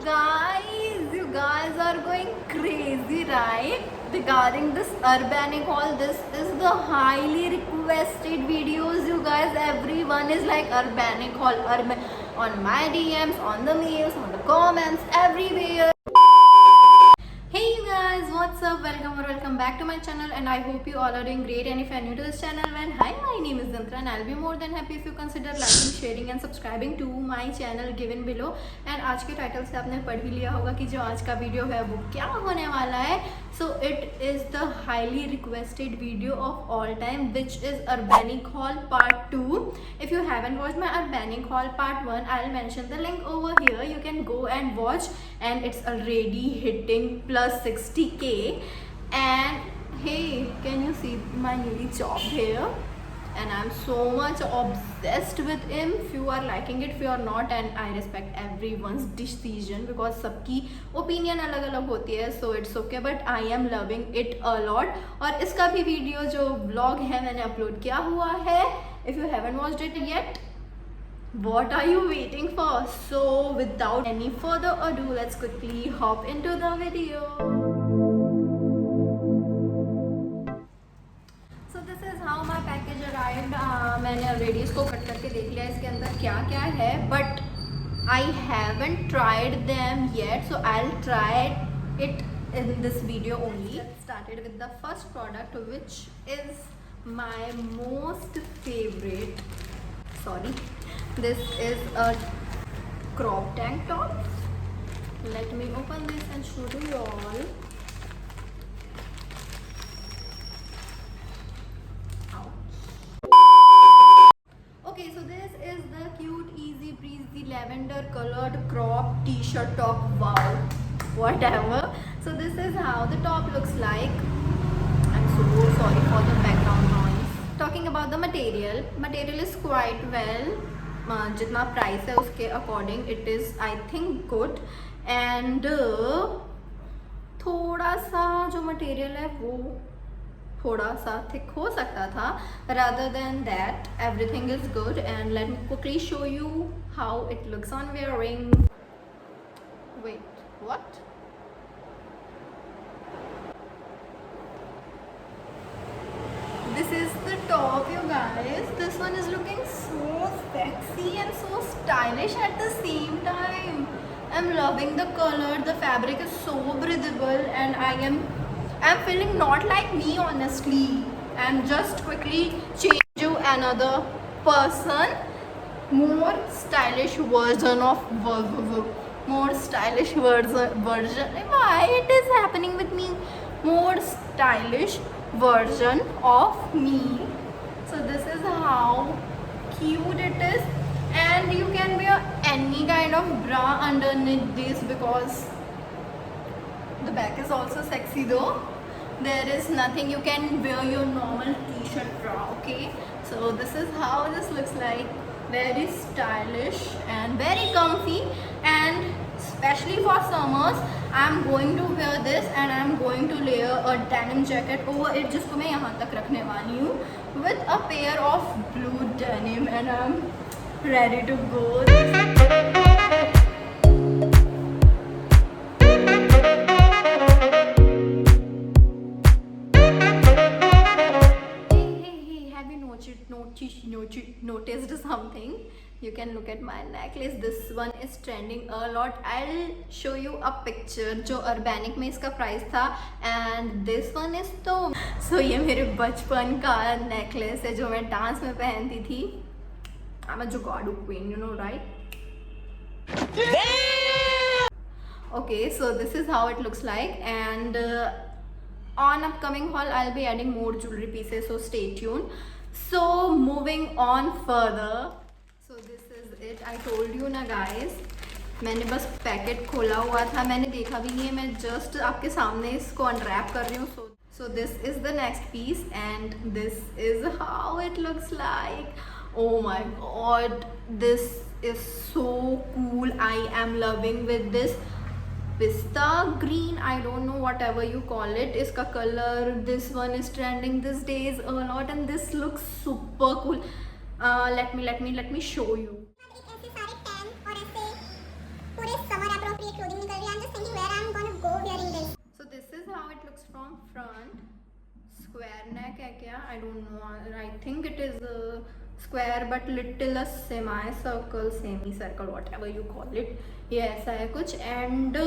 you guys are going crazy, right? Regarding this urbanic haul, this is the highly requested videos, you guys. Everyone is like urbanic haul, urban on my DMs, on the mails, on the comments, everywhere. Hey you guys, what's up? Welcome back to my channel, and I hope you all are doing great. And if you are new to this channel, then hi, my name is Dantra and I'll be more than happy if you consider liking, sharing and subscribing to my channel given below. And आज के title से आपने पढ़ ही लिया होगा कि जो आज का वीडियो है वो क्या होने वाला है. So it is the highly requested video of all time, which is Urbanic Haul Part 2. If you haven't watched my Urbanic Haul Part 1, I'll mention the link over here. You can go and watch, and it's already hitting plus 60k. And hey, can you see my newly chopped hair? And I'm so much obsessed with him. If you are liking it, if you are not, and I respect everyone's decision because सबकी opinion अलग अलग होती है, so it's okay, but I am loving it a lot. और इसका भी video जो vlog है मैंने अपलोड किया हुआ है. If you haven't watched it yet, what are you waiting for? So without any further ado, let's quickly hop into the video. How my package arrived. मैंने ऑलरेडी इसको कट करके देख लिया इसके अंदर क्या क्या है, but I haven't tried them yet, so I will try it in this video only. Let's started with the first product, which is my most favorite. Sorry, this is a crop tank top. Let me open this and show to you all. Okay, so this is the cute, easy breezy lavender colored crop t-shirt top. Wow, whatever. So this is how the top looks like. I'm so sorry for the background noise. Talking about the material is quite well. जितना price है उसके according it is I think good. And थोड़ा सा जो material है वो थोड़ा सा थिक हो सकता था. rather than that everything is good, and let me quickly show you how it looks on wearing. Wait, what? This is the top, you guys. This one is looking so sexy and so stylish at the same time. I'm loving the color. The fabric is so breathable, and I'm feeling not like me, honestly. And just quickly change to another person, more stylish version of more stylish version. Why it is happening with me? More stylish version of me. So this is how cute it is, and you can wear any kind of bra underneath this because the back is also sexy though. There is nothing, you can wear your normal t-shirt bra. Okay, so this is how this looks like. Very stylish and very comfy, and especially for summers I'm going to wear this, and I'm going to layer a denim jacket over it जिसको मैं यहाँ तक रखने वाली हूँ with a pair of blue denim, and I'm ready to go. Noticed something? You can look at my necklace. This one is trending a lot. I'll show you a picture जो Urbanic में इसका price था, and this one is तो so ये मेरे बचपन का necklace है जो मैं डांस में पहनती थी. I'm a Jugaadu queen, you know, right? Okay, so this is how it looks like, and on upcoming haul I'll be adding more jewelry pieces, so stay tuned. So moving on further, so this is it. I told you ना guys, मैंने बस packet खोला हुआ था, मैंने देखा भी नहीं है, मैं जस्ट आपके सामने इसको अनरैप कर रही हूँ. So this is the next piece, and this is how it looks like. Oh my god, this is so cool. I am loving with this pista green, I don't know, whatever you call it, iska color. This one is trending these days a lot, and this looks super cool. Let me show you. appropriate clothing निकल रही है. I'm just thinking where I'm gonna go wearing this. So this is how it looks from front. Square neck है क्या? I don't know. I think it is a square but little a semi-circle, semi-circle, whatever you call it. ये ऐसा है कुछ and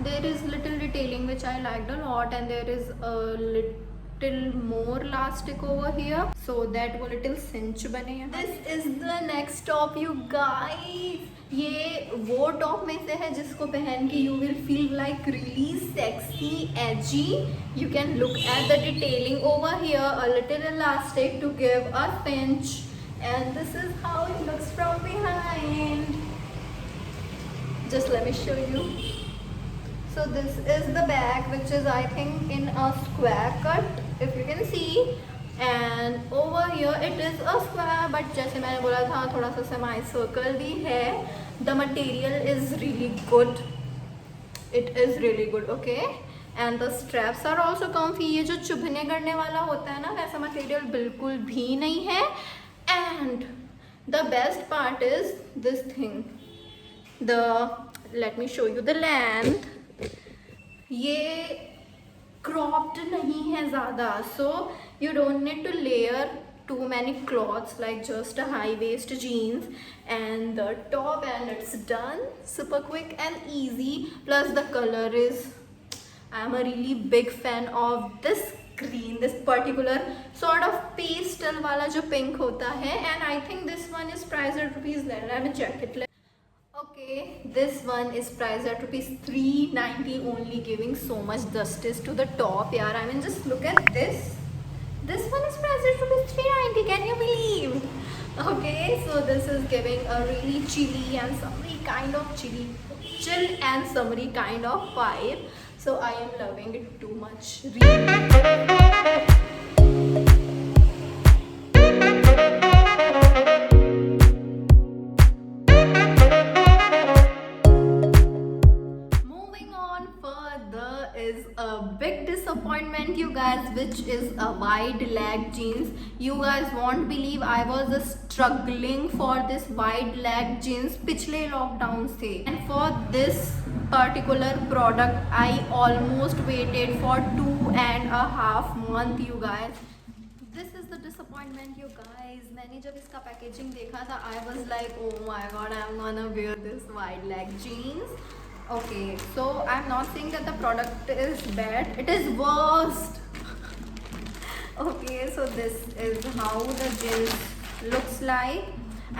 there is little detailing which I liked a lot, and there is a little more elastic over here so that वो little cinch बने हैं. This is the next top you guys. ये वो top में से है जिसको पहन के you will feel like really sexy, edgy. You can look at the detailing over here, a little elastic to give a cinch, and this is how it looks from behind. Just let me show you. So this is the back, which is I think in a square cut, if you can see, and over here it is a square, but जैसे मैंने बोला था थोड़ा सा semi circle भी है. The material is really good. It is really good, okay? And the straps are also comfy. ये जो चुभने करने वाला होता है ना, वैसा material बिल्कुल भी नहीं है. And the best part is this thing. Let me show you the length. ये cropped नहीं है ज़्यादा, so you don't need to layer too many cloths, like just a high waist jeans and the top, and it's done. Super quick and easy. Plus the color is, I'm a really big fan of this green, this particular sort of pastel वाला जो pink होता है, and I think this one is priced at rupees, let me check it. Okay, this one is priced at rupees 390 only, giving so much justice to the top. Yeah, I mean, just look at this. This one is priced at rupees 390. Can you believe? Okay, so this is giving a really chilly and summery kind of chill and summery kind of vibe. So I am loving it too much. Disappointment, you guys, which is a wide leg jeans. You guys won't believe I was struggling for this wide leg jeans पिछले lockdown से, and for this particular product I almost waited for 2.5 months, you guys. This is the disappointment, you guys. मैंने जब इसका packaging देखा था I was like, oh my god, I'm gonna wear this wide leg jeans. Okay, so I'm not saying that the product is bad, it is worst. Okay, so this is how the jeans looks like.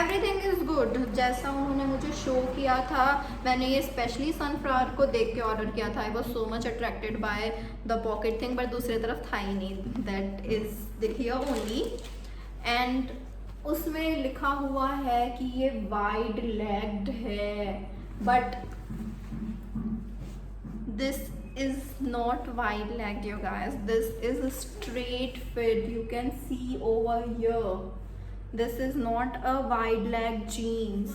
Everything is good. जैसा उन्होंने मुझे show किया था, मैंने ये specially sunflower को देख के ऑर्डर किया था. I was so much attracted by the pocket thing, but दूसरी तरफ था ही नहीं. That is here only, and उसमें लिखा हुआ है कि ये wide legged है, but this is not wide legged, you guys. This is a straight fit. You can see over here. This is not a wide leg jeans.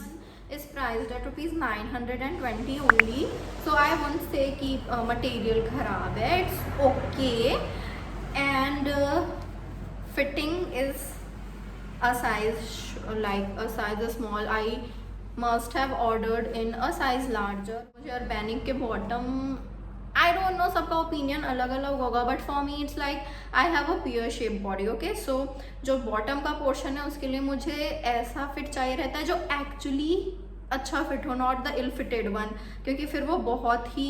It's priced at rupees 920 only. So I won't say कि material खराब है. It's okay, and fitting is a size small. I must have ordered in a size larger. मुझे अर्बैनिक के bottom, I don't know, सबका opinion अलग अलग होगा, but for me it's like I have a pear shape body. Okay, so जो bottom का portion है उसके लिए मुझे ऐसा फिट चाहिए रहता है जो एक्चुअली अच्छा फिट हो, not the ill fitted one, क्योंकि फिर वो बहुत ही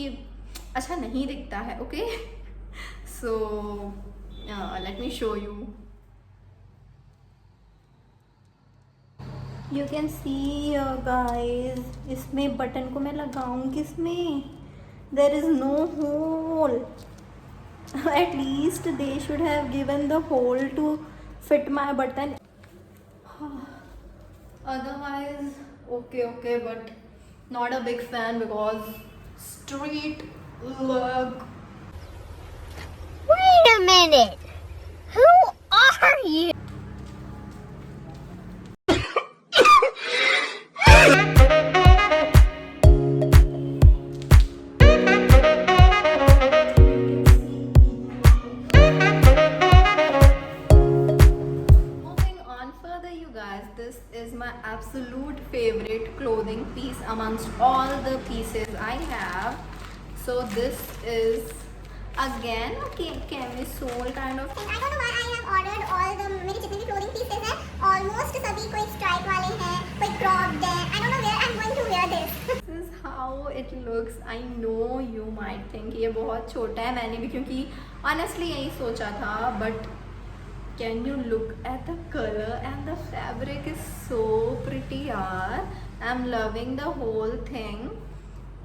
अच्छा नहीं दिखता है. Okay, so let me show you. You can see guys, इसमें बटन को मैं लगाऊँ किसमें? There is no hole. At least they should have given the hole to fit my button. Otherwise, okay, but not a big fan because straight leg. Wait a minute. Who are you? Guys, this is my absolute favorite clothing piece amongst all the pieces I have. So this is again a camisole kind of. I don't know why I have ordered all the मेरे जितने भी clothing pieces हैं almost सभी कोई strike वाले हैं, कोई cropped हैं. I don't know where I'm going to wear this. This is how it looks. I know you might think ये बहुत छोटा है, मैंने भी क्योंकि honestly यही सोचा था, but can you look at the color and the fabric is so pretty yaar. I'm loving the whole thing.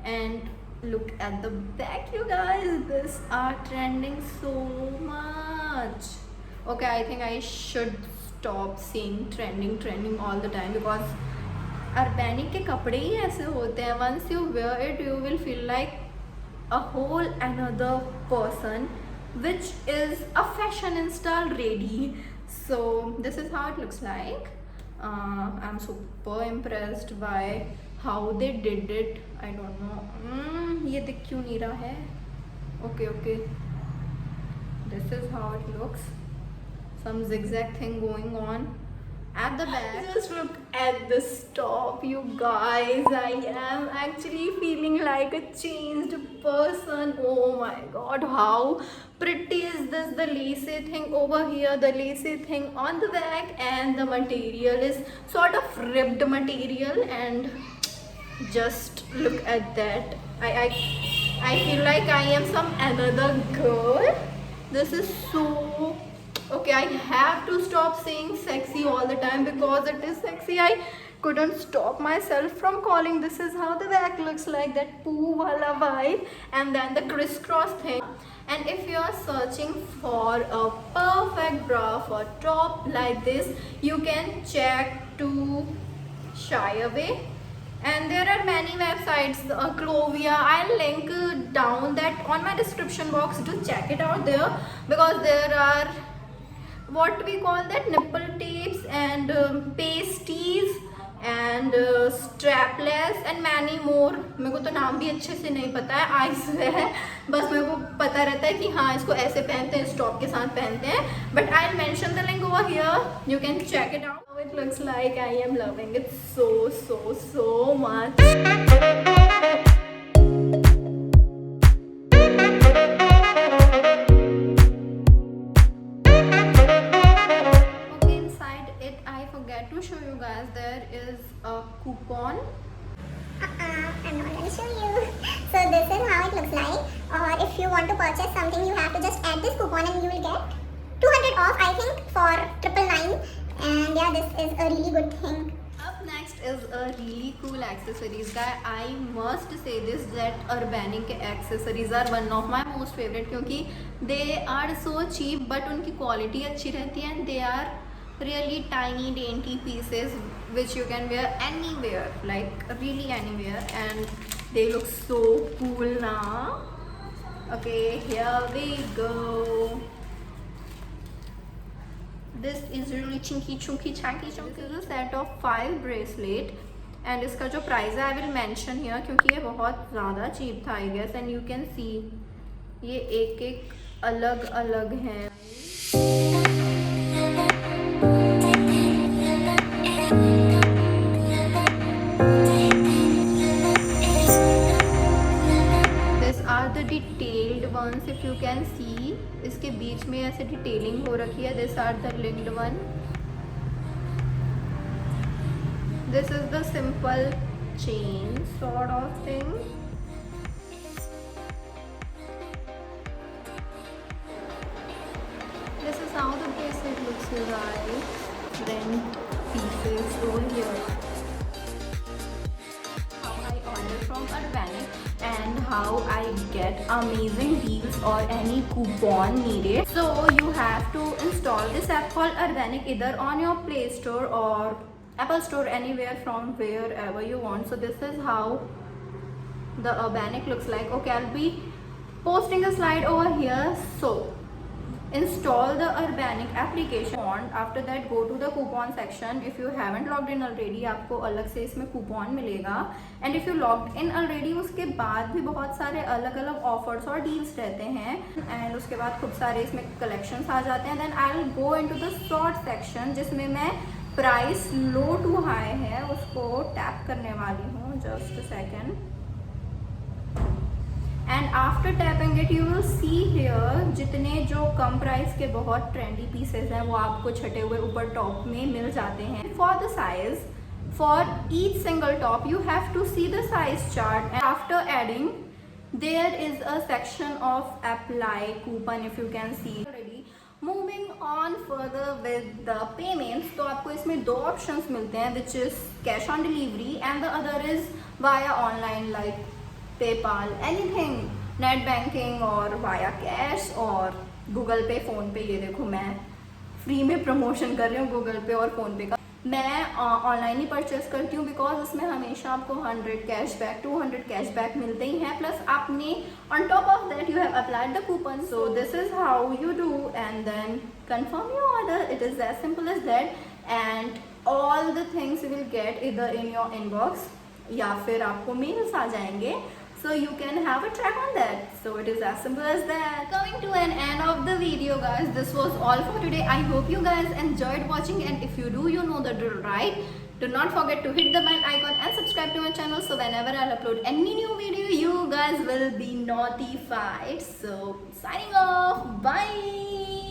And look at the back, you guys. This are trending so much. Okay, I think I should stop seeing trending all the time because Urbanic के कपड़े ही ऐसे होते हैं. Once you wear it, you will feel like a whole another person, which is a fashion insta ready. So this is how it looks like. I'm super impressed by how they did it. I don't know. ये दिख क्यों नहीं रहा है? Okay. This is how it looks. Some zigzag thing going on at the back. Just look at this top, you guys. I am actually feeling like a changed person. Oh my god, how pretty is this? The lacy thing over here, the lacy thing on the back, and the material is sort of ribbed material. And just look at that. I feel like I am some another girl. This is so okay. I have to stop saying sexy all the time because it is sexy. I couldn't stop myself from calling. This is how the back looks like, that poo wala vibe, and then the crisscross thing. And if you are searching for a perfect bra for top like this, you can check to Shy Away. And there are many websites, Clovia. I'll link down that on my description box. Do check it out there because there are what we call that nipple tapes and pasties and strapless and many more. मेरे को तो नाम भी अच्छे से नहीं पता है. I swear बस मेरे को पता रहता है कि हाँ इसको ऐसे पहनते हैं, स्टॉप के साथ पहनते हैं. But I'll mention the link over here. You can check it out. How it looks like. I am loving it so much. To show you guys, there is a coupon. I'm not going to show you. So this is how it looks like. Or if you want to purchase something, you have to just add this coupon and you will get 200 off, I think, for 999. And yeah, this is a really good thing. Up next is a really cool accessories guy. I must say this, that Urbanic accessories are one of my most favorite क्योंकि they are so cheap but उनकी quality अच्छी रहती है and they are really tiny dainty pieces which you can wear anywhere, like really anywhere, and they look so cool now. Okay, here we go. This is really chunky. This is a set of 5 bracelet and इसका जो price है I will mention here क्योंकि ये बहुत ज़्यादा cheap था I guess. And you can see ये एक अलग हैं. The detailed ones, if you can see, इसके बीच में ऐसे detailing हो रखी है. These are the linked one. This is the simple chain sort of thing. This is how the bracelet looks like. Front pieces over here. How I order from Urbanic and how I get amazing deals or any coupon needed. So you have to install this app called Urbanic either on your Play Store or Apple Store, anywhere from wherever you want. So this is how the Urbanic looks like. Okay, I'll be posting a slide over here. So install the Urbanic application. After that go to the coupon section. If you haven't logged in already, आपको अलग से इसमें coupon मिलेगा. And if you logged in already, उसके बाद भी बहुत सारे अलग अलग offers और deals रहते हैं. And उसके बाद खूब सारे इसमें collections आ जाते हैं. Then I'll go into the sort section जिसमें मैं प्राइस लो टू हाई है, उसको टैप करने वाली हूँ, just a second. And after tapping it you will see here जितने जो कम प्राइस के बहुत ट्रेंडी पीसेस हैं वो आपको छटे हुए ऊपर टॉप में मिल जाते हैं। For the size, for each single top you have to see the size chart, and after adding there is a section of apply coupon if you can see already. Moving on further with the payments, तो आपको इसमें दो options मिलते हैं which is cash on delivery and the other is via online like PayPal, anything, net banking और via cash और Google पे, phone पे। ये देखो मैं फ्री में प्रमोशन कर रही हूँ गूगल पे और फ़ोन पे का। मैं ऑनलाइन ही परचेस करती हूँ बिकॉज उसमें हमेशा आपको 100 कैशबैक 200 कैशबैक मिलते ही हैं, प्लस आपने on top of that you have applied the coupon. So this is how you do and then confirm your order. It is as simple as that and all the things will get इधर in your inbox या फिर आपको mails आ जाएंगे, so you can have a track on that. So it is as simple as that. Coming to an end of the video guys, this was all for today. I hope you guys enjoyed watching, and if you do, you know the drill, right? Do not forget to hit the bell icon and subscribe to my channel so whenever I upload any new video you guys will be notified. So signing off, bye.